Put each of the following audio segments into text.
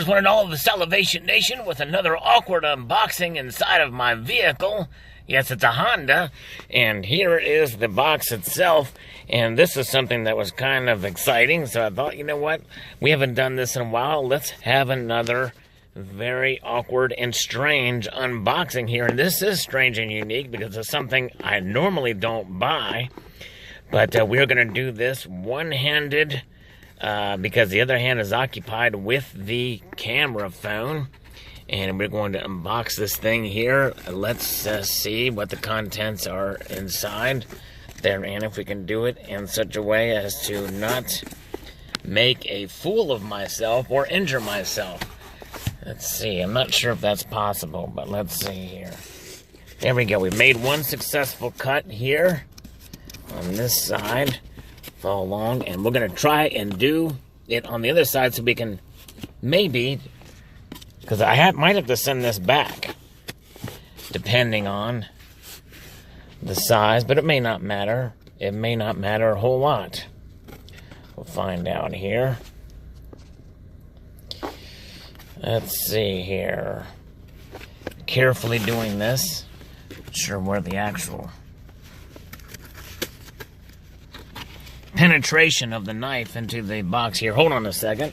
one and all of the Salivation Nation with another awkward unboxing inside of my vehicle. Yes, it's a Honda, and here is the box itself, and this is something that was kind of exciting, so I thought, you know what, we haven't done this in a while, let's have another very awkward and strange unboxing here, and this is strange and unique because it's something I normally don't buy, but we're going to do this one-handed, because the other hand is occupied with the camera phone. And we're going to unbox this thing here. Let's see what the contents are inside there, and if we can do it in such a way as to not make a fool of myself or injure myself. Let's see. I'm not sure if that's possible, but let's see here. There we go. We made one successful cut here on this side. Follow along, and we're going to try and do it on the other side so we can maybe, because I might have to send this back depending on the size, but it may not matter. It may not matter a whole lot. We'll find out here. Let's see here. Carefully doing this. Not sure where the actual penetration of the knife into the box here. Hold on a second.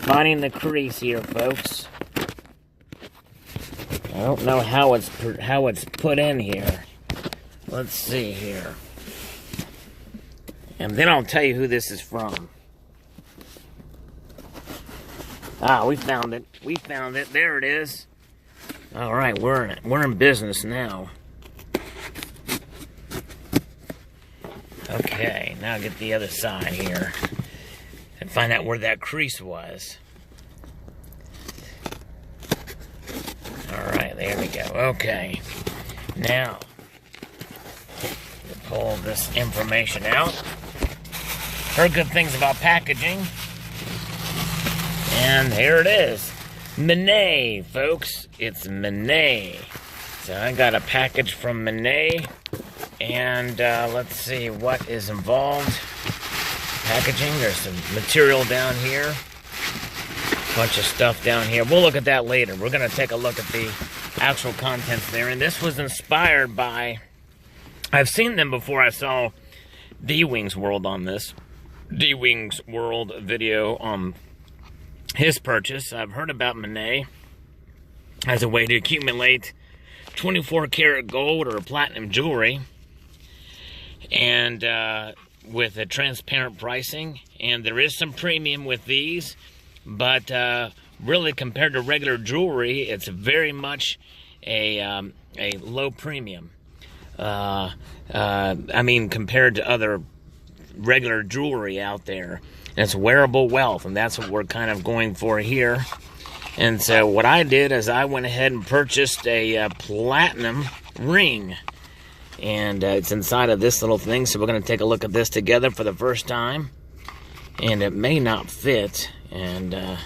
Finding the crease here, folks. I don't know how it's put in here. Let's see here. And then I'll tell you who this is from. Ah, we found it. We found it. There it is. All right, we're in business now. Okay, now get the other side here and find out where that crease was. All right, there we go. Okay, now we'll pull this information out. Heard good things about packaging, and here it is. Mene, folks. It's Mene. So I got a package from Mene, and let's see what is involved. Packaging. There's some material down here. Bunch of stuff down here. We'll look at that later. We're going to take a look at the actual contents there. And this was inspired by, I've seen them before. I saw D-Wing's World on this. D-Wing's World video on his purchase. I've heard about Mene as a way to accumulate 24 karat gold or platinum jewelry, and with a transparent pricing, and there is some premium with these, but really compared to regular jewelry, it's very much a low premium. I mean, compared to other regular jewelry out there. And it's wearable wealth, and that's what we're kind of going for here. And so what I did is I went ahead and purchased a platinum ring. And it's inside of this little thing, so we're going to take a look at this together for the first time. And it may not fit, and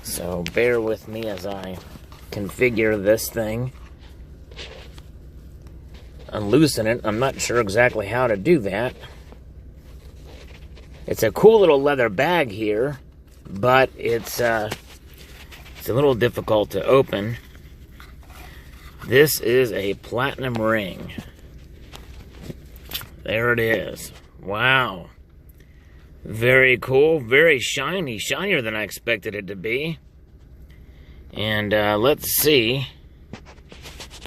so bear with me as I configure this thing. Unloosen it. I'm not sure exactly how to do that. It's a cool little leather bag here, but it's a little difficult to open. This is a platinum ring. There it is. Wow. Very cool. Very shiny. Shinier than I expected it to be. And let's see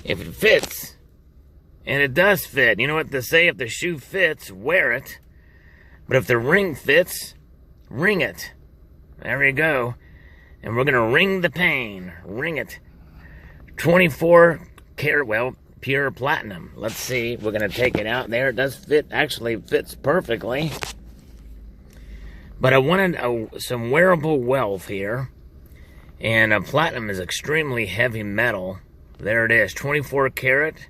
if it fits. And it does fit. You know what they say? If the shoe fits, wear it. But if the ring fits, ring it. There we go. And we're going to ring the pain. Ring it. 24 karat, well, pure platinum. Let's see. We're going to take it out there. It does fit. Actually fits perfectly. But I wanted some wearable wealth here. And platinum is extremely heavy metal. There it is. 24 karat.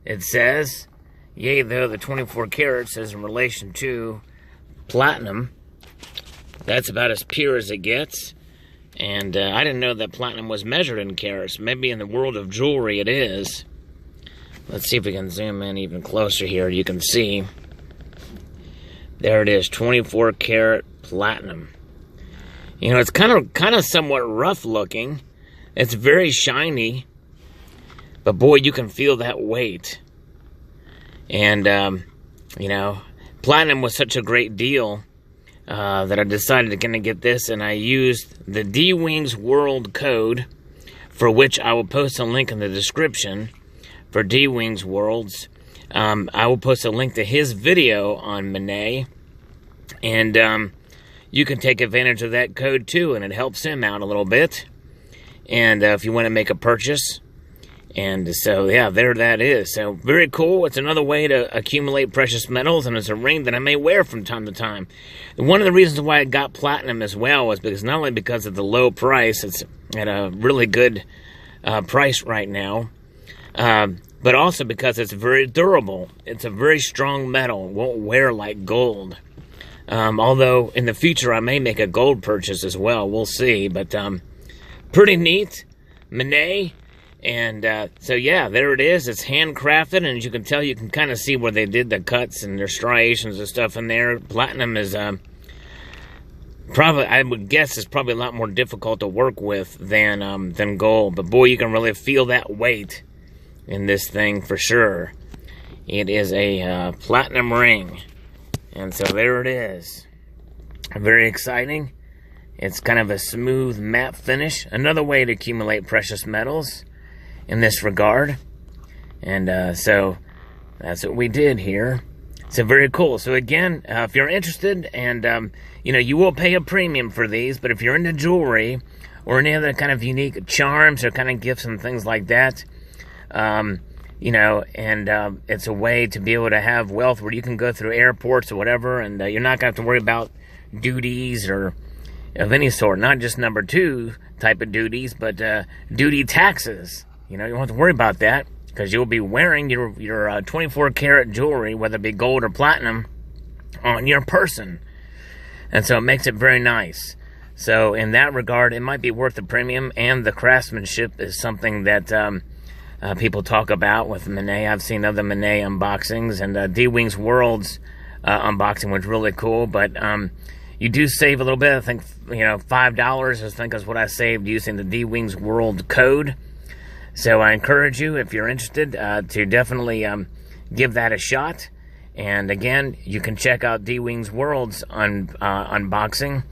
It says. Yea, though the 24 karat says in relation to platinum, that's about as pure as it gets. And I didn't know that platinum was measured in carats. Maybe in the world of jewelry it is. Let's see if we can zoom in even closer here. You can see There it is, 24 karat platinum. You know, it's kind of somewhat rough looking. It's very shiny, but boy, you can feel that weight. And you know, platinum was such a great deal that I decided to kind of get this, and I used the D-Wings World code, for which I will post a link in the description for D-Wings Worlds. I will post a link to his video on Mene, and you can take advantage of that code too, and it helps him out a little bit. And if you want to make a purchase. And so, yeah, there that is. So, very cool. It's another way to accumulate precious metals, and it's a ring that I may wear from time to time. And one of the reasons why I got platinum as well was because not only because of the low price, it's at a really good price right now, but also because it's very durable. It's a very strong metal. It won't wear like gold. Although, in the future, I may make a gold purchase as well. We'll see. But pretty neat. Mene. And so, yeah, there it is. It's handcrafted, and as you can tell, you can kind of see where they did the cuts and their striations and stuff in there. Platinum is probably, I would guess, is probably a lot more difficult to work with than gold. But boy, you can really feel that weight in this thing for sure. It is a platinum ring, and so there it is. Very exciting. It's kind of a smooth matte finish. Another way to accumulate precious metals in this regard. And so that's what we did here. So very cool. So again, if you're interested, and you know, you will pay a premium for these, but if you're into jewelry or any other kind of unique charms or kind of gifts and things like that, you know, and it's a way to be able to have wealth where you can go through airports or whatever, and you're not going to have to worry about duties or of any sort, not just number 2 type of duties, but duty taxes. You know, you don't have to worry about that, because you'll be wearing your 24 karat jewelry, whether it be gold or platinum, on your person. And so it makes it very nice. So in that regard, it might be worth the premium, and the craftsmanship is something that people talk about with Mene. I've seen other Mene unboxings, and D-Wings World's unboxing was really cool, but you do save a little bit. I think, you know, $5, I think is what I saved using the D-Wings World code. So I encourage you, if you're interested, to definitely give that a shot. And again, you can check out D-Wings World's unboxing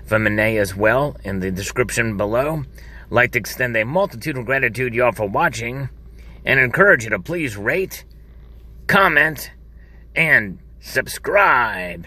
from Mene as well in the description below. I'd like to extend a multitude of gratitude to y'all for watching, and encourage you to please rate, comment, and subscribe.